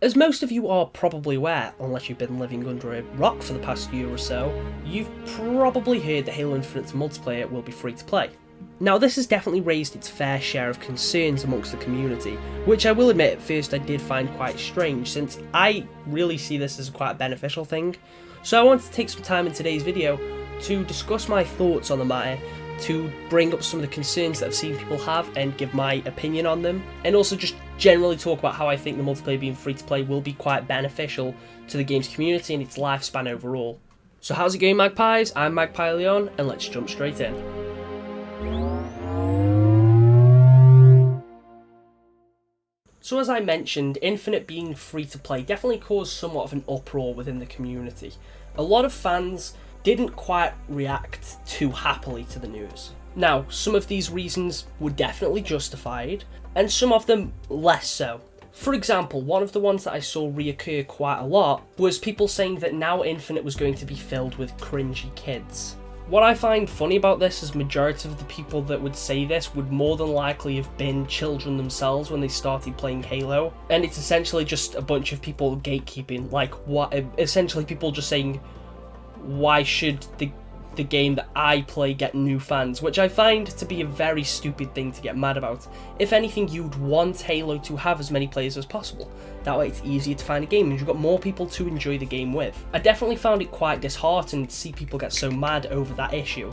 As most of you are probably aware, unless you've been living under a rock for the past year or so, you've probably heard that Halo Infinite's multiplayer will be free to play. Now this has definitely raised its fair share of concerns amongst the community, which I will admit at first I did find quite strange, since I really see this as quite a beneficial thing. So I wanted to take some time in today's video to discuss my thoughts on the matter, to bring up some of the concerns that I've seen people have and give my opinion on them, and also just generally talk about how I think the multiplayer being free to play will be quite beneficial to the game's community and its lifespan overall. So how's it going, Magpies? I'm Magpie Leon, and let's jump straight in. So as I mentioned, Infinite being free to play definitely caused somewhat of an uproar within the community. A lot of fans didn't quite react too happily to the news. Now, some of these reasons were definitely justified, and some of them less so. For example, one of the ones that I saw reoccur quite a lot was people saying that now Infinite was going to be filled with cringy kids. What I find funny about this is majority of the people that would say this would more than likely have been children themselves when they started playing Halo, and it's essentially just a bunch of people gatekeeping, like what, essentially people just saying, why should the game that I play get new fans, which I find to be a very stupid thing to get mad about. If anything, you'd want Halo to have as many players as possible. That way it's easier to find a game and you've got more people to enjoy the game with. I definitely found it quite disheartening to see people get so mad over that issue.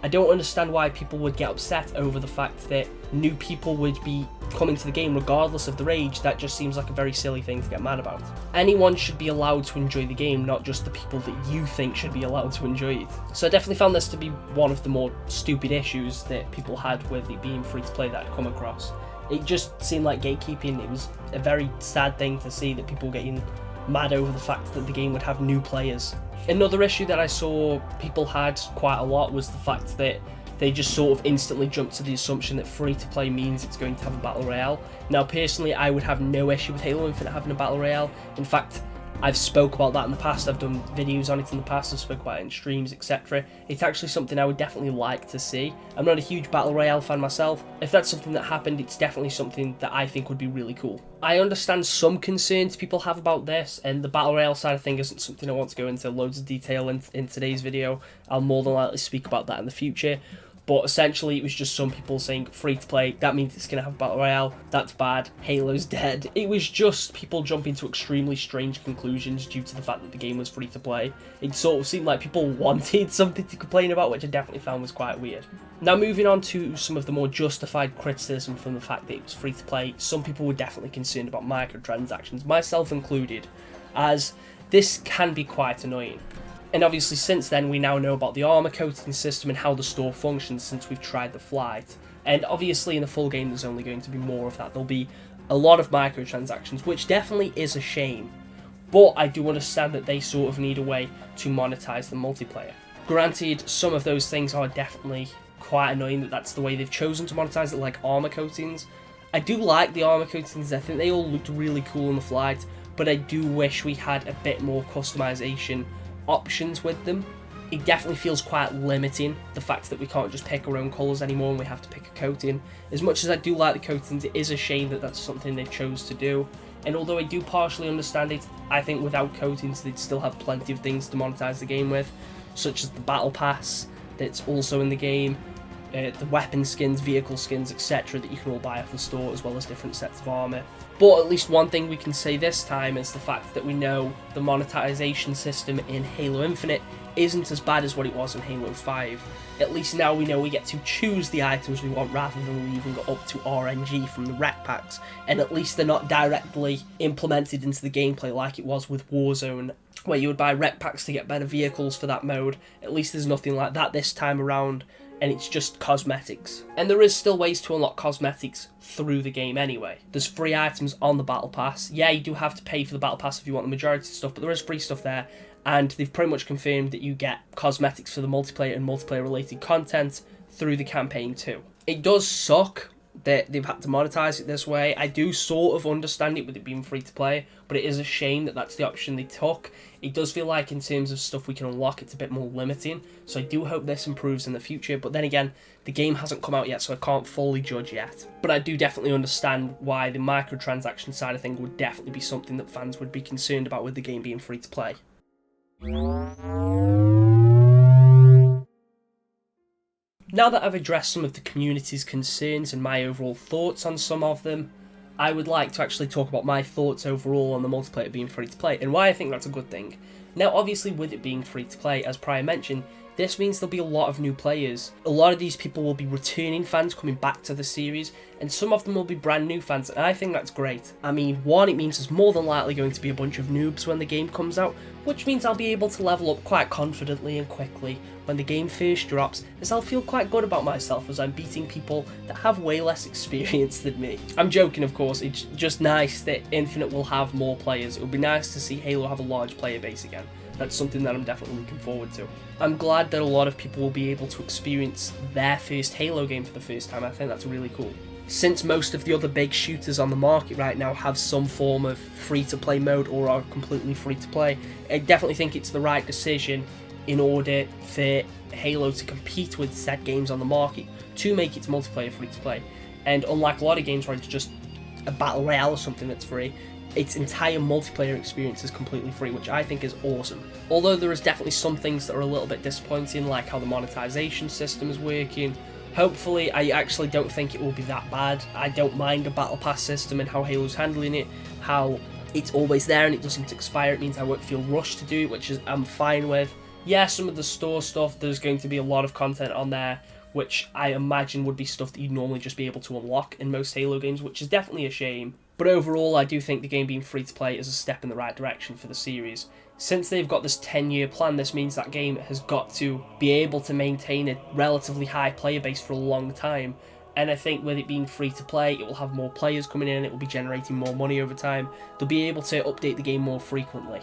I don't understand why people would get upset over the fact that new people would be coming to the game regardless of their age. That just seems like a very silly thing to get mad about. Anyone should be allowed to enjoy the game, not just the people that you think should be allowed to enjoy it. So I definitely found this to be one of the more stupid issues that people had with it being free to play that I'd come across. It just seemed like gatekeeping. It was a very sad thing to see that people getting mad over the fact that the game would have new players. Another issue that I saw people had quite a lot was the fact that they just sort of instantly jumped to the assumption that free to play means it's going to have a battle royale. Now personally, I would have no issue with Halo Infinite having a battle royale. In fact, I've spoke about that in the past, I've done videos on it in the past, I've spoke about it in streams, etc. It's actually something I would definitely like to see. I'm not a huge battle royale fan myself. If that's something that happened, it's definitely something that I think would be really cool. I understand some concerns people have about this, and the battle royale side of things isn't something I want to go into loads of detail in today's video. I'll more than likely speak about that in the future. But essentially it was just some people saying free to play, that means it's going to have Battle Royale, that's bad, Halo's dead. It was just people jumping to extremely strange conclusions due to the fact that the game was free to play. It sort of seemed like people wanted something to complain about, which I definitely found was quite weird. Now moving on to some of the more justified criticism from the fact that it was free to play, some people were definitely concerned about microtransactions, myself included, as this can be quite annoying. And obviously since then we now know about the armor coating system and how the store functions since we've tried the flight. And obviously in the full game there's only going to be more of that. There'll be a lot of microtransactions, which definitely is a shame. But I do understand that they sort of need a way to monetize the multiplayer. Granted, some of those things are definitely quite annoying that that's the way they've chosen to monetize it, like armor coatings. I do like the armor coatings, I think they all looked really cool in the flight, but I do wish we had a bit more customization options with them. It definitely feels quite limiting, the fact that we can't just pick our own colours anymore and we have to pick a coating. As much as I do like the coatings, it is a shame that that's something they chose to do, and although I do partially understand it, I think without coatings they'd still have plenty of things to monetize the game with, such as the battle pass that's also in the game, the weapon skins, vehicle skins, etc. that you can all buy off the store, as well as different sets of armour. But at least one thing we can say this time is the fact that we know the monetization system in Halo Infinite isn't as bad as what it was in Halo 5. At least now we know we get to choose the items we want rather than leaving it up to RNG from the rec packs, and at least they're not directly implemented into the gameplay like it was with Warzone, where you would buy rec packs to get better vehicles for that mode. At least there's nothing like that this time around, and it's just cosmetics. And there is still ways to unlock cosmetics through the game anyway. There's free items on the battle pass. Yeah, you do have to pay for the battle pass if you want the majority of stuff, but there is free stuff there, and they've pretty much confirmed that you get cosmetics for the multiplayer and multiplayer related content through the campaign too. It does suck that they've had to monetize it this way. I do sort of understand it with it being free to play, but it is a shame that that's the option they took. It does feel like in terms of stuff we can unlock, it's a bit more limiting, so I do hope this improves in the future. But then again, the game hasn't come out yet, so I can't fully judge yet. But I do definitely understand why the microtransaction side of things would definitely be something that fans would be concerned about with the game being free to play. Now that I've addressed some of the community's concerns and my overall thoughts on some of them, I would like to actually talk about my thoughts overall on the multiplayer being free to play and why I think that's a good thing. Now obviously with it being free to play, as prior mentioned, this means there'll be a lot of new players. A lot of these people will be returning fans coming back to the series, and some of them will be brand new fans, and I think that's great. I mean, one, it means there's more than likely going to be a bunch of noobs when the game comes out, which means I'll be able to level up quite confidently and quickly when the game first drops, as I'll feel quite good about myself as I'm beating people that have way less experience than me. I'm joking, of course. It's just nice that Infinite will have more players. It would be nice to see Halo have a large player base again. That's something that I'm definitely looking forward to. I'm glad that a lot of people will be able to experience their first Halo game for the first time. I think that's really cool. Since most of the other big shooters on the market right now have some form of free-to-play mode or are completely free-to-play, I definitely think it's the right decision in order for Halo to compete with said games on the market to make its multiplayer free-to-play. And unlike a lot of games where it's just a battle royale or something that's free, its entire multiplayer experience is completely free, which I think is awesome. Although there is definitely some things that are a little bit disappointing, like how the monetization system is working. Hopefully, I actually don't think it will be that bad. I don't mind the battle pass system and how Halo's handling it, how it's always there and it doesn't expire. It means I won't feel rushed to do it, which I'm fine with. Yeah, some of the store stuff, there's going to be a lot of content on there, which I imagine would be stuff that you'd normally just be able to unlock in most Halo games, which is definitely a shame. But overall, I do think the game being free to play is a step in the right direction for the series. Since they've got this 10-year plan, this means that game has got to be able to maintain a relatively high player base for a long time. And I think with it being free to play, it will have more players coming in, it will be generating more money over time. They'll be able to update the game more frequently.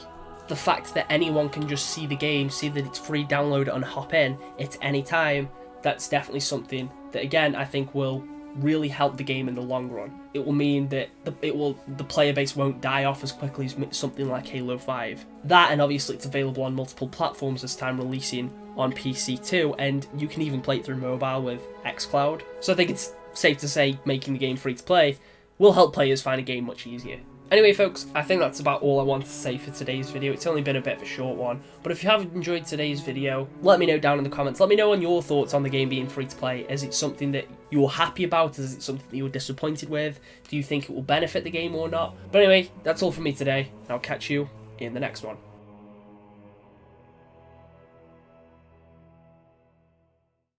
The fact that anyone can just see the game, see that it's free, download it and hop in at any time, that's definitely something that, again, I think will really help the game in the long run. It will mean that the player base won't die off as quickly as something like Halo 5. That, and obviously it's available on multiple platforms this time, releasing on PC too, and you can even play it through mobile with xCloud. So I think it's safe to say making the game free to play will help players find a game much easier. Anyway folks, I think that's about all I wanted to say for today's video. It's only been a bit of a short one, but if you have enjoyed today's video, let me know down in the comments. Let me know on your thoughts on the game being free to play. Is it something that you're happy about? Is it something that you're disappointed with? Do you think it will benefit the game or not? But anyway, that's all from me today. I'll catch you in the next one.